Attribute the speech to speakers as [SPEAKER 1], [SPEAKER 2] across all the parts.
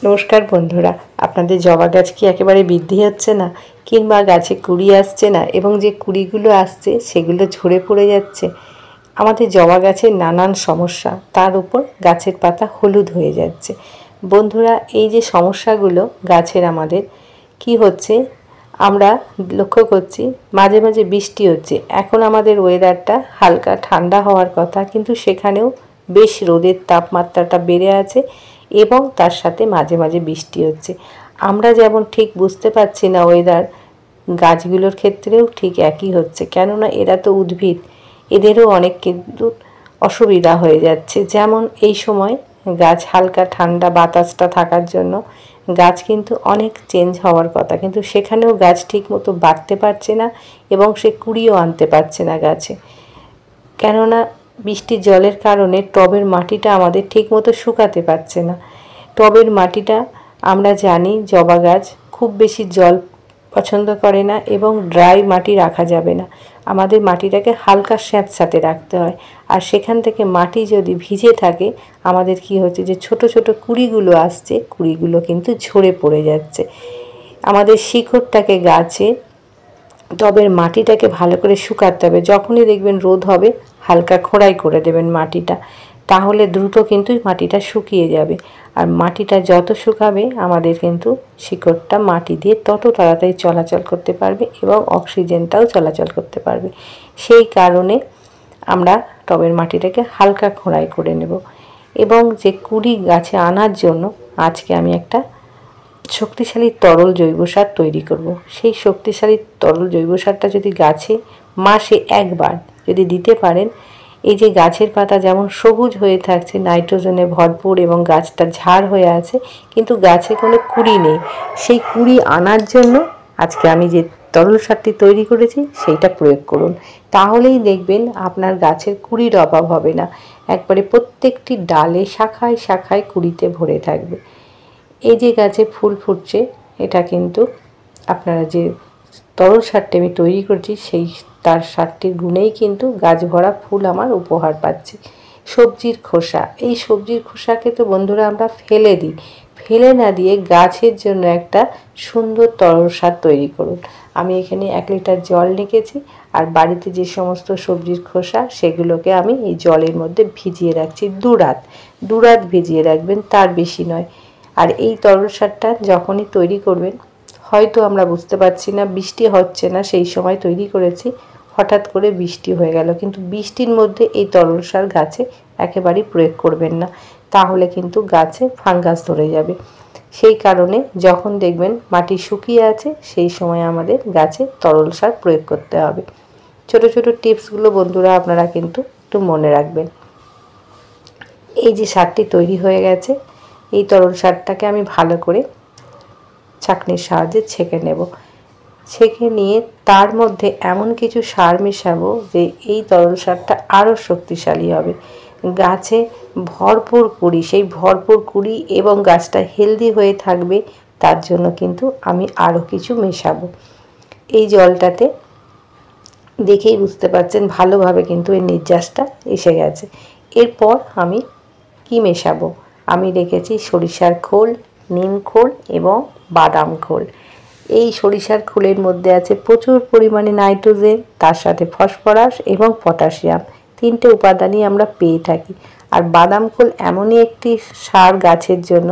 [SPEAKER 1] नमस्कार बंधुरा आपनादेर जबा गाछ कि एकेबारे बृद्धि हच्छे ना किंबा गाছে कुड़ी आसছে ना एबं जे कुड़ीगुलो आसছে सेगुलो झरे पड़े जाচ্ছে आमादेर जबा गाছের नानान समस्या तार उपर गाছের पाता हलुद हये जाচ্ছে बंधुरा এই যে সমস্যাগুলো গাছের আমাদের কি হচ্ছে আমরা লক্ষ্য করছি মাঝে মাঝে বৃষ্টি হচ্ছে এখন আমাদের ওয়েদারটা হালকা ঠান্ডা হওয়ার কথা কিন্তু সেখানেও বেশ রোদের তাপমাত্রাটা বেড়ে আছে এবং তার সাথে মাঝে মাঝে বৃষ্টি হচ্ছে আমরা যেমন ঠিক বুঝতে পারছি না ওয়েদার গাছগুলোর ক্ষেত্রেও ঠিক একই হচ্ছে কেন না এরা তো উদ্ভিদ এদেরও অনেক কিন্তু অসুবিধা হয়ে যাচ্ছে যেমন এই সময় গাছ হালকা ঠান্ডা বাতাসটা থাকার জন্য গাছ কিন্তু অনেক চেঞ্জ হওয়ার কথা কিন্তু সেখানেও গাছ ঠিকমতো বাড়তে পারছে না এবং সে কুড়িও আনতে পারছে না গাছে কেন না বৃষ্টির জলের কারণে টবের মাটিটা আমাদের ঠিকমতো শুকাতে পারছে না টবের মাটিটা আমরা জানি জবা গাছ খুব বেশি জল পছন্দ করে না এবং ড্রাই মাটি রাখা যাবে না আমাদের মাটিটাকে হালকা স্যাঁতস্যাঁতে রাখতে হয় আর সেখান থেকে মাটি যদি ভিজে থাকে আমাদের কি হচ্ছে যে ছোট ছোট কুড়িগুলো আসছে কুড়িগুলো কিন্তু ঝরে পড়ে যাচ্ছে আমাদের শিকড়টাকে গাছে টবের মাটিটাকে ভালো করে শুকাতে হবে যখনই দেখবেন রোদ হবে হালকা খোঁড়াই করে দেবেন মাটিটা তাহলে দ্রুত কিন্তু মাটিটা শুকিয়ে যাবে আর মাটিটা যত শুকাবে আমাদের কিন্তু শিকড়টা মাটি দিয়ে তত তাড়াতাড়ি চলাচল করতে পারবে এবং অক্সিজেনটাও চলাচল করতে পারবে সেই কারণে আমরা টবের মাটিটাকে হালকা খোঁড়াই করে নেব এবং যে কুড়ি গাছে আনার জন্য আজকে আমি একটা শক্তিশালী তরল জৈব সার তৈরি করব সেই শক্তিশালী তরল জৈব সারটা যদি গাছে মাসে একবার যদি দিতে পারেন এই যে গাছের পাতা যেমন সবুজ হয়ে থাকছে নাইট্রোজেনে ভরপুর এবং গাছটা ঝাড় হয়ে আছে কিন্তু গাছে কোনো কুড়ি নেই সেই কুড়ি আনার জন্য আজকে আমি যে তরল সারটি তৈরি করেছি সেইটা প্রয়োগ করুন তাহলেই দেখবেন আপনার গাছের কুড়ির অভাব হবে না একবারে প্রত্যেকটি ডালে শাখায় শাখায় কুড়িতে ভরে থাকবে এই যে গাছে ফুল ফুটছে এটা কিন্তু আপনারা যে তরল সারটি আমি তৈরি করছি সেই তার সারটির গুণেই কিন্তু গাছ ভরা ফুল আমার উপহার পাচ্ছে সবজির খোসা এই সবজির খোসাকে তো বন্ধুরা আমরা ফেলে দিই ফেলে না দিয়ে গাছের জন্য একটা সুন্দর তরল সার তৈরি করুন আমি এখানে 1 লিটার জল রেখেছি আর বাড়িতে যে সমস্ত সবজির খোসা সেগুলোকে আমি এই জলের মধ্যে ভিজিয়ে রাখছি দু রাত ভিজিয়ে রাখবেন তার বেশি নয় আর এই তরল সারটা যখনই তৈরি করবেন হয়তো আমরা বুঝতে পারছি না বৃষ্টি হচ্ছে না সেই সময় তৈরি করেছি হঠাৎ করে বৃষ্টি হয়ে গেল কিন্তু বৃষ্টির মধ্যে এই তরল সার গাছে একেবারেই প্রয়োগ করবেন না তাহলে কিন্তু গাছে ফাঙ্গাস ধরে যাবে সেই কারণে যখন দেখবেন মাটি শুকিয়ে আছে সেই সময় আমাদের গাছে তরল সার প্রয়োগ করতে হবে ছোট ছোট টিপসগুলো বন্ধুরা আপনারা কিন্তু একটু মনে রাখবেন এই যে সারটি তৈরি হয়ে গেছে এই তরল সারটাকে আমি ভালো করে ছাঁকনির সাহায্যে ছেঁকে নেব ছেঁকে নিয়ে তার মধ্যে এমন কিছু সার মেশাবো যে এই তরল সারটা আরও শক্তিশালী হবে গাছে ভরপুর কুড়ি সেই ভরপুর কুড়ি এবং গাছটা হেলদি হয়ে থাকবে তার জন্য কিন্তু আমি আরও কিছু মেশাবো এই জলটাতে দেখেই বুঝতে পারছেন ভালোভাবে কিন্তু এর নির্যাসটা এসে গেছে এরপর আমি কি মেশাবো আমি রেখেছি সরিষার খোল নিম খোল এবং বাদাম খোল এই সরিষার খোলের মধ্যে আছে প্রচুর পরিমাণে নাইট্রোজেন তার সাথে ফসফরাস এবং পটাশিয়াম তিনটে উপাদানই আমরা পেয়ে থাকি আর বাদাম খোল এমনই একটি সার গাছের জন্য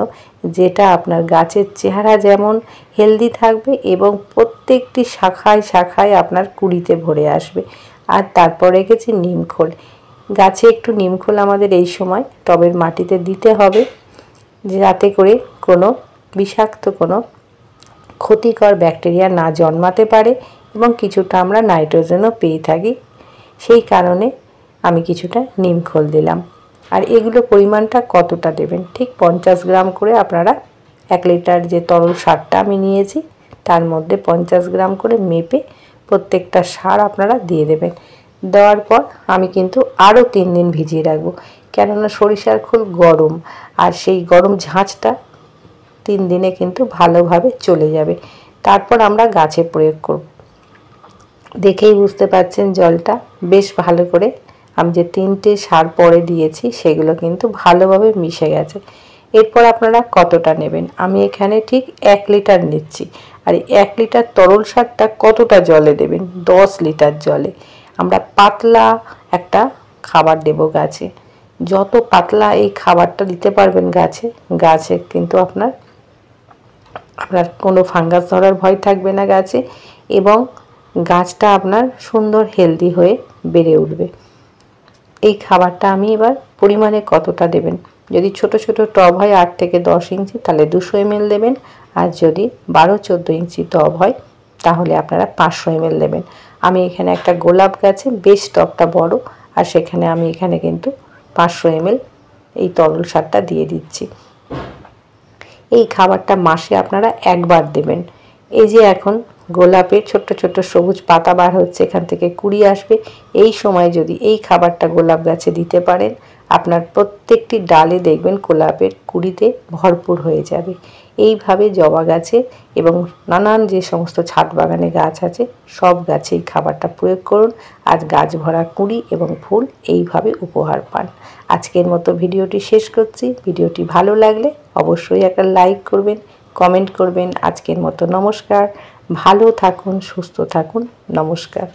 [SPEAKER 1] যেটা আপনার গাছের চেহারা যেমন হেলদি থাকবে এবং প্রত্যেকটি শাখায় শাখায় আপনার কুড়িতে ভরে আসবে আর তারপর রেখেছি নিম খোল গাছে একটু নিম খোল আমাদের এই সময় টবের মাটিতে দিতে হবে যাতে করে কোনো বিষাক্ত কোনো ক্ষতিকর ব্যাকটেরিয়া না জন্মাতে পারে এবং কিছুটা আমরা নাইট্রোজেনও পেয়ে থাকি সেই কারণে আমি কিছুটা নিম খোল দিলাম আর এগুলো পরিমাণটা কতটা দেবেন ঠিক 50 গ্রাম করে আপনারা 1 লিটার যে তরল সারটা আমি নিয়েছি তার মধ্যে 50 গ্রাম করে মেপে প্রত্যেকটা সার আপনারা দিয়ে দেবেন দেওয়ার পর আমি কিন্তু আরও 3 দিন ভিজিয়ে রাখবো কেননা সরিষার খোল গরম আর সেই গরম ঝাঁঝটা 3 দিনে কিন্তু ভালোভাবে চলে যাবে তারপর আমরা গাছে প্রয়োগ করব দেখেই বুঝতে পারছেন জলটা বেশ ভালো করে আমি যে 3টে সার পরে দিয়েছি সেগুলো কিন্তু ভালোভাবে মিশে গেছে এরপর আপনারা কতটা নেবেন, আমি এখানে ঠিক 1 লিটার নিচ্ছি। আর 1 লিটার তরল সারটা কতটা জলে দেবেন, 10 লিটার জলে। আমরা পাতলা একটা খাবার দেব গাছে। যত পাতলা এই খাবারটা দিতে পারবেন গাছে কিন্তু আপনার কোনো ফাঙ্গাস ধরার ভয় থাকবে না গাছে, এবং গাছটা আপনার সুন্দর হেলদি হয়ে বেড়ে উঠবে। এই খাবারটা আমি এবার পরিমাণে কতটা দেবেন, যদি ছোট ছোট টব হয় 8 থেকে 10 ইঞ্চি তাহলে 200 ml দেবেন, আর যদি 12-14 ইঞ্চি টব হয় তাহলে আপনারা 500 ml দেবেন। আমি এখানে একটা গোলাপ গাছে, বেশ টবটা বড়, আর সেখানে আমি এখানে কিন্তু 500 ml এই তরল সারটা দিয়ে দিচ্ছি। এই খাবারটা মাসে আপনারা একবার দেবেন। এই যে এখন গোলাপের ছোট্ট ছোট্ট সবুজ পাতা বার হচ্ছে, এখান থেকে কুড়ি আসবে, এই সময় যদি এই খাবারটা গোলাপ গাছে দিতে পারেন, আপনার প্রত্যেকটি ডালে দেখবেন গোলাপের কুড়িতে ভরপুর হয়ে যাবে। এইভাবে জবা গাছে এবং নানান যে সমস্ত ছাদ বাগানে গাছ আছে সব গাছে এই খাবারটা প্রয়োগ করুন। আজ গাছ ভরা কুড়ি এবং ফুল এইভাবে উপহার পান। আজকের মতো ভিডিওটি শেষ করছি। ভিডিওটি ভালো লাগলে অবশ্যই একটা লাইক করবেন, কমেন্ট করবেন। আজকের মতো নমস্কার, ভালো থাকুন, সুস্থ থাকুন, নমস্কার।